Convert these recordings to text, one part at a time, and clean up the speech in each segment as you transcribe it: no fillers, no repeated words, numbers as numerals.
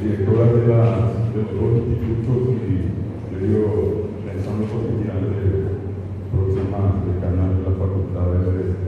directora de los dos institutos y yo digo, pensando positivamente, próximas decanas de las facultades de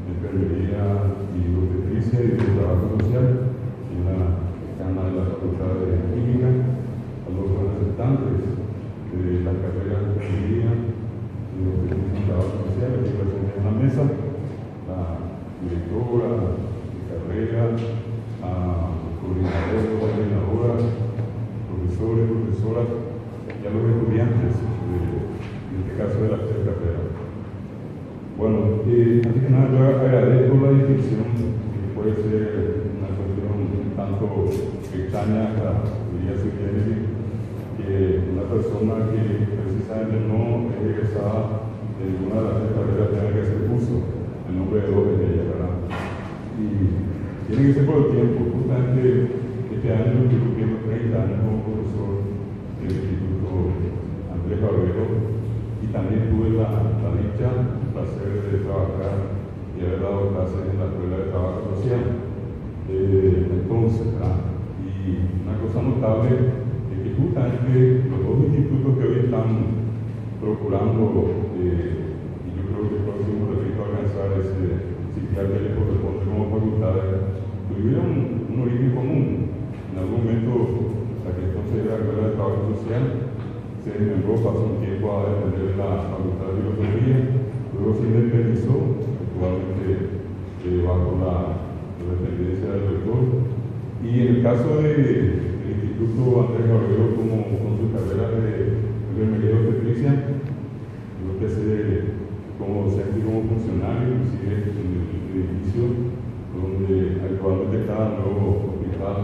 enfermería y obstetricia y de trabajo social, y una decana de la facultad de química, a los representantes de la carrera de enfermería y obstetricia y trabajo social, aquí presentes en la mesa, la directora de carrera, coordinadores, coordinadoras, profesores, profesoras y a los estudiantes, en este caso de las tres carreras. Bueno, antes que nada yo agradezco la distinción, que puede ser una cuestión un tanto extraña a diría su Kennedy, que una persona que precisamente no es egresada de ninguna de las tres carreras tenga que hacer uso del nombre de dos de ellas, ¿verdad? Y tiene que ser por el tiempo. Justamente este año estoy cumpliendo 30 años como profesor del Instituto Andrés Barbero y también tuve la dicha, el placer de trabajar y haber dado clases en la Escuela de Trabajo Social. Entonces, y una cosa notable es que justamente los dos institutos que hoy están procurando, y yo creo que el próximo repito alcanzar ese sitial que les corresponde como facultades, tuvieron un origen común. En algún momento, la que entonces era la Escuela de Trabajo Social se desmembró, pasó un tiempo a depender de la Facultad de Filosofía, luego se independizó, actualmente bajo la dependencia del rector. Y en el caso del Instituto Andrés Barbero, con su carrera de enfermería y obstetricia, yo empecé como docente y como funcionario, inclusive en el edificio donde actualmente está el nuevo hospital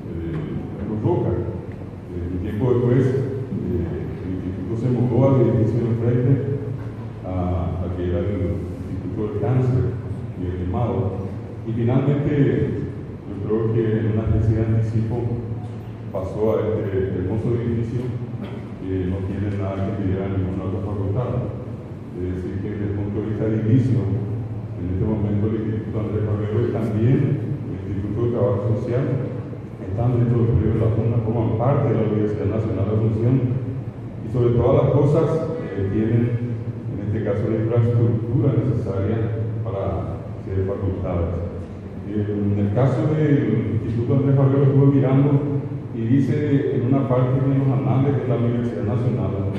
en Cruz Roca. Un tiempo después, el instituto se mudó al edificio de enfrente, a que era el Instituto del Cáncer y el Quemado. Y finalmente, yo creo que en una especie de anticipo pasó a este hermoso edificio que no tiene nada que envidiar a ninguna otra facultad. Es decir, que desde el punto de vista de inicio, en este momento el Instituto Andrés Barbero y también el Instituto de Trabajo Social están dentro del periodo de la zona, forman parte de la Universidad Nacional de Asunción y sobre todas las cosas tienen, en este caso, la infraestructura necesaria para ser facultades. En el caso del Instituto Andrés Barbero estuve mirando y dice en una parte de los anales de la Universidad Nacional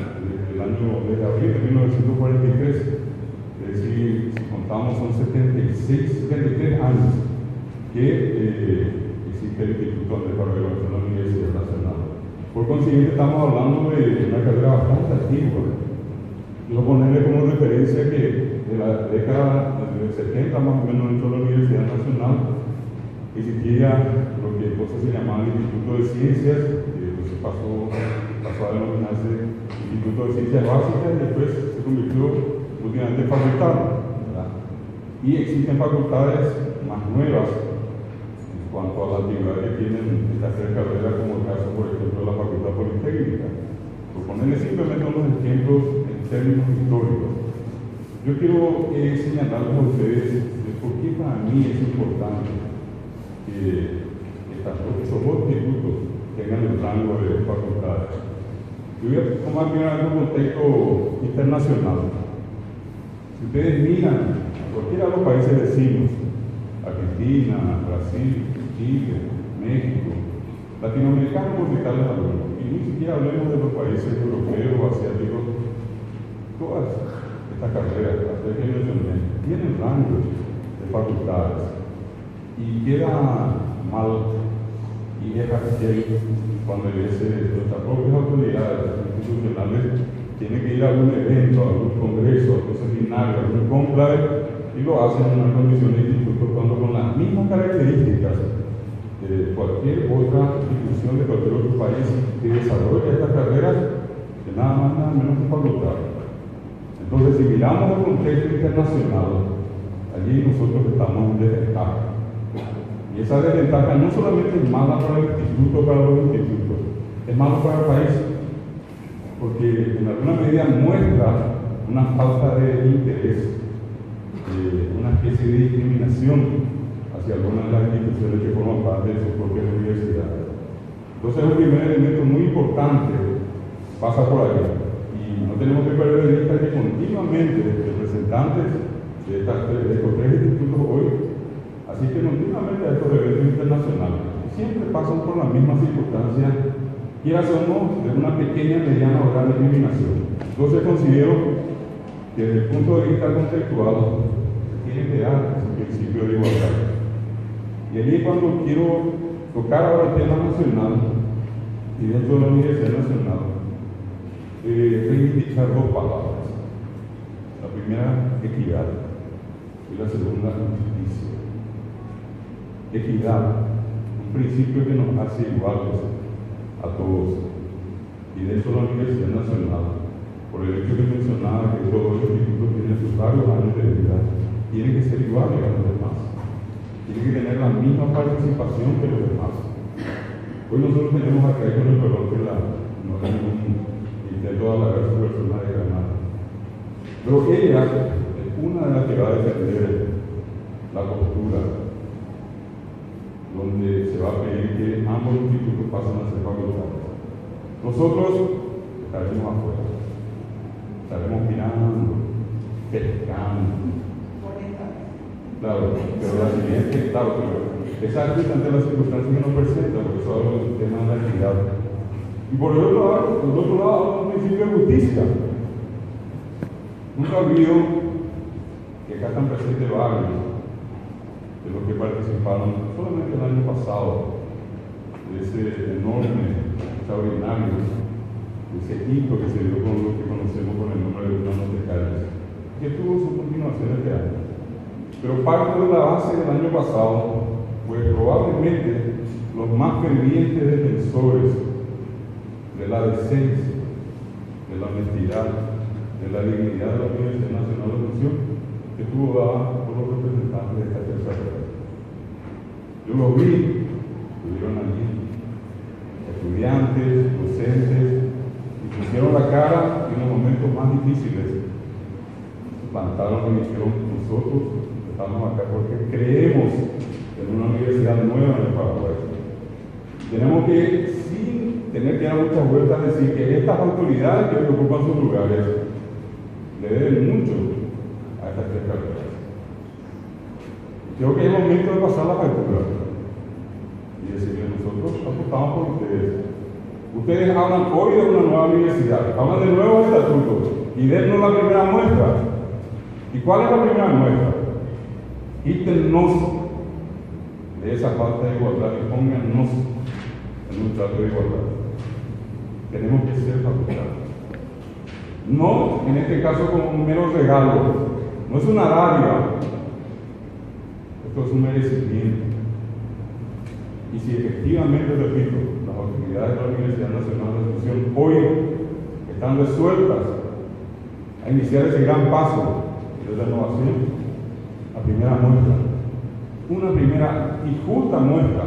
desde abril de 1943, es decir, si contamos son 73 años que existe el Instituto Andrés Barbero en la Universidad Nacional. Por consiguiente estamos hablando de una carrera bastante antigua. Quiero ponerle como referencia que de la década del 70 más o menos dentro de la Universidad Nacional existía lo que entonces se llamaba el Instituto de Ciencias, que pues pasó a denominarse Instituto de Ciencias Básicas y después se convirtió últimamente en facultad, ¿verdad? Y existen facultades más nuevas en cuanto a la antigüedad que tienen estas tres carreras, como el caso, por ejemplo, de la Facultad Politécnica. Por ponerle simplemente unos ejemplos en términos históricos, yo quiero señalarles a ustedes de por qué para mí es importante que estos dos institutos tengan el rango de facultades. Yo voy a tomar primero un contexto internacional. Si ustedes miran a cualquiera de los países vecinos, Argentina, Brasil, Chile, México, latinoamericanos por citarles algunos, y ni siquiera hablemos de los países europeos o asiáticos, todas estas carreras, las tres que mencioné, tienen rangos de facultades. Y queda mal y es aquel cuando nuestras propias autoridades institucionales tienen que ir a algún evento, a algún congreso, a algún seminario, a algún conclave y lo hacen en una condición de instituto cuando con las mismas características de cualquier otra institución de cualquier otro país que desarrolla estas carreras, que nada más, nada menos que facultad. Entonces, si miramos el contexto internacional, allí nosotros estamos en desventaja. Y esa desventaja no solamente es mala para el instituto, para los institutos, es malo para el país, porque en alguna medida muestra una falta de interés, una especie de discriminación hacia algunas de las instituciones que forman parte de sus propias universidades. Entonces, un primer elemento muy importante pasa por ahí. Y no tenemos que perder de vista que continuamente representantes de estos tres institutos hoy asisten continuamente a estos eventos internacionales. Siempre pasan por la misma circunstancia, quiera somos de una pequeña, mediana o gran discriminación. Entonces, considero que desde el punto de vista conceptual tiene que dar ese principio de igualdad. Y allí es cuando quiero tocar ahora el tema nacional y dentro de la Universidad Nacional reivindicar dos palabras. La primera, equidad, y la segunda, justicia. Equidad, un principio que nos hace iguales a todos. Y dentro de la Universidad Nacional, por el hecho que mencionaba que todos los institutos tienen sus varios años de vida, tienen que ser iguales a los demás. Tienen que tener la misma participación que los demás. Hoy nosotros tenemos acá con el perdón que no hay ningún intento de halagar a su persona de Granada. Pero ella es una de las que va a defender la postura, donde se va a pedir que ambos institutos pasen a ser facultades. Nosotros estaremos afuera, estaremos mirando, pescando. Claro, pero la siguiente, claro, pero esa es ante las circunstancias que nos presentan, porque eso habla del tema de la equidad. Y por el otro lado, un principio de justicia. Nunca olvido que acá están presentes varios de los que participaron solamente el año pasado de ese enorme, extraordinario, ese hito que se dio con lo que conocemos con el nombre de Planos de Calles, que tuvo su continuación este año. Pero parte de la base del año pasado fue probablemente los más fervientes defensores de la decencia, de la honestidad, de la dignidad de la Universidad Nacional de Educación, que estuvo dada por los representantes de esta tercera red. Yo los vi, estuvieron allí, estudiantes, docentes, y pusieron la cara en los momentos más difíciles. Plantaron y dijeron, nosotros estamos acá porque creemos en una universidad nueva en el Paraguay. Tenemos que, sin tener que dar muchas vueltas, decir que estas autoridades que ocupan sus lugares le deben mucho a estas tres carreras. Creo que es el momento de pasar la factura y decirle, nosotros apostamos por ustedes. Ustedes hablan hoy de una nueva universidad, hablan de nuevos estatutos y dennos la primera muestra. ¿Y cuál es la primera muestra? Quítennos de esa falta de igualdad y póngannos en un trato de igualdad. Tenemos que ser facultados. No, en este caso, como un mero regalo. No es una dádiva. Esto es un merecimiento. Y si efectivamente, repito, las autoridades de la Universidad Nacional de Educación hoy están resueltas a iniciar ese gran paso de renovación, la primera muestra, una primera y justa muestra,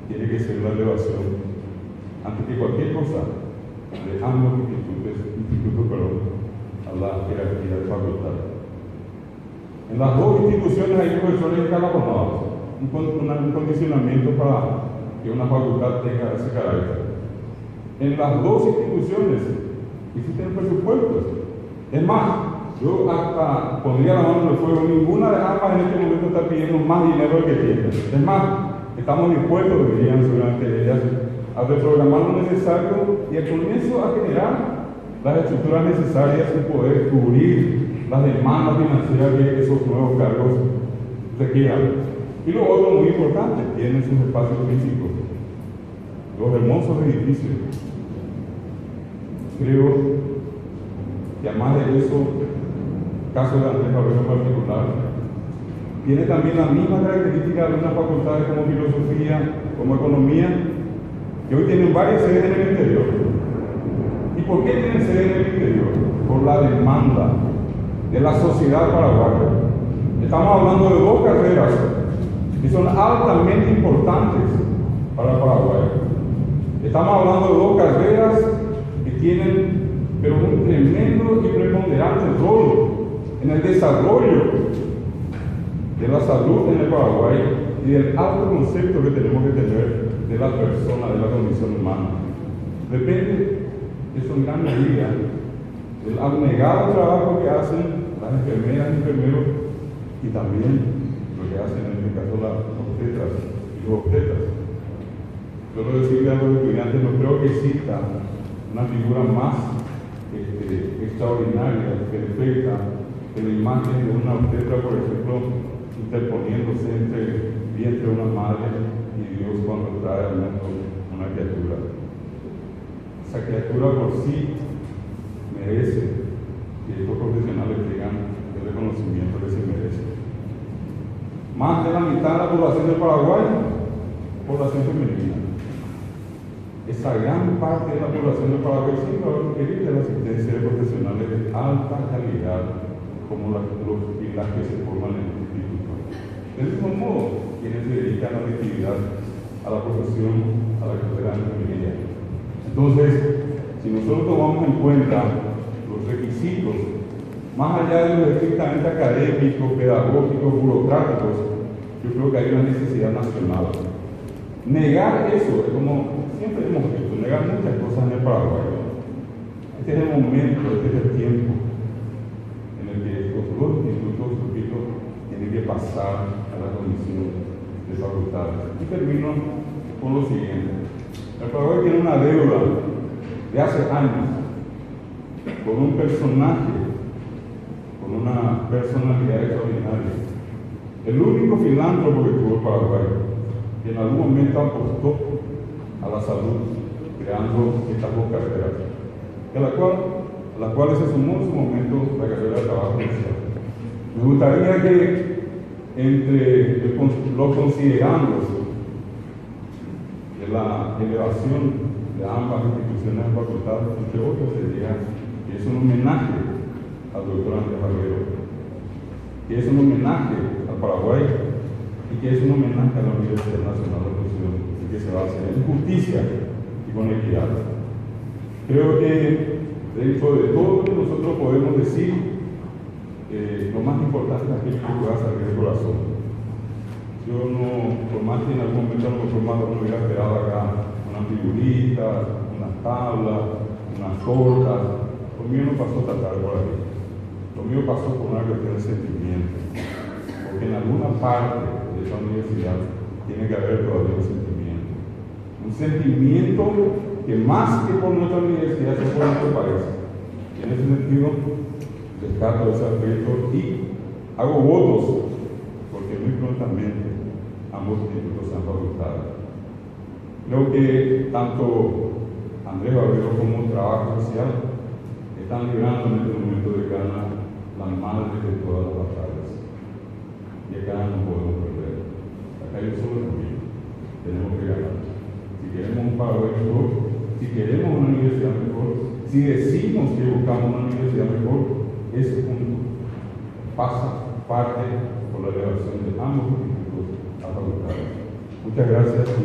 tiene que ser la elevación, antes que cualquier cosa, de ambos institutos a la jerarquía de facultad. En las dos instituciones hay profesores escalafonados, un condicionamiento para que una facultad tenga ese carácter. En las dos instituciones existen presupuestos. Es más, yo hasta pondría la mano en el fuego, ninguna de ambas en este momento está pidiendo más dinero del que tiene. Es más, estamos dispuestos, dirían seguramente ellas, a reprogramar lo necesario y con eso a generar las estructuras necesarias y poder cubrir las demandas financieras que esos nuevos cargos requieran. Y lo otro muy importante, tienen sus espacios físicos, los hermosos edificios. Creo que además de eso, el caso de Andrés Barrero en particular, tiene también la misma característica de unas facultades como filosofía, como economía, que hoy tienen varias sedes en el interior. ¿Y por qué tienen sedes en el interior? Por la demanda de la sociedad paraguaya. Estamos hablando de dos carreras que son altamente importantes para Paraguay. Estamos hablando de dos carreras que tienen pero un tremendo y preponderante rol en el desarrollo de la salud en el Paraguay y del alto concepto que tenemos que tener de la persona, de la condición humana. Depende, eso en gran medida, del abnegado trabajo que hacen las enfermeras y enfermeros y también lo que hacen en este caso las obstetras y los obstetras. Solo decirle a los estudiantes, no creo que exista una figura más extraordinaria que refleja que la imagen de una obstetra, por ejemplo, interponiéndose entre el vientre de una madre y Dios cuando trae al mundo una criatura. Esa criatura por sí merece que estos profesionales tengan el reconocimiento que se merece. Más de la mitad de la población del Paraguay, población femenina. Esa gran parte de la población del Paraguay sí va a requerir de la asistencia de profesionales de alta calidad, como las que se forman en el instituto. Del mismo modo, quienes se dedican a la actividad, a la profesión, a la carrera de enfermería. Entonces, si nosotros tomamos en cuenta los requisitos, más allá de los estrictamente académicos, pedagógicos, burocráticos, yo creo que hay una necesidad nacional. Negar eso es como siempre hemos visto, negar muchas cosas en el Paraguay. Este es el momento, este es el tiempo en el que estos dos institutos, repito, tienen que pasar a la condición de facultades. Y termino con lo siguiente. El Paraguay tiene una deuda de hace años con un personaje, con una personalidad extraordinaria. El único filántropo que tuvo el Paraguay, que en algún momento apostó a la salud, creando estas dos carreras, a las cuales se sumó en su momento la carrera de trabajo social. Me gustaría que entre los considerandos de la elevación de ambas instituciones de facultad, entre otros, se diga que es un homenaje al doctor Andrés Barrero, que es un homenaje al Paraguay y que es un homenaje a la Universidad Nacional de Educación y que se va a hacer en justicia y con equidad. Creo que dentro de todo lo que nosotros podemos decir, lo más importante es aquello que pueda salir del corazón. Yo no, por más que en algún momento no me hubiera esperado acá una figurita, unas tablas, unas tortas, lo mío no pasó tan tarde por ahí. Lo mío pasó por una cuestión de sentimiento, porque en alguna parte de esa universidad tiene que haber todavía un sentimiento que más que por nuestra universidad es por nuestro país. Y en ese sentido, rescato ese aspecto y hago votos, porque muy prontamente ambos institutos sean facultades. Creo que tanto Andrés Barrero como Trabajo Social están librando en este momento de Ghana las madres de todas las batallas. Y acá no podemos perder. Acá hay un solo camino. Tenemos que ganar. Si queremos un Paraguay mejor, si queremos una universidad mejor, si decimos que buscamos una universidad mejor, ese punto pasa parte por la elevación de ambos institutos a facultades. Muchas gracias y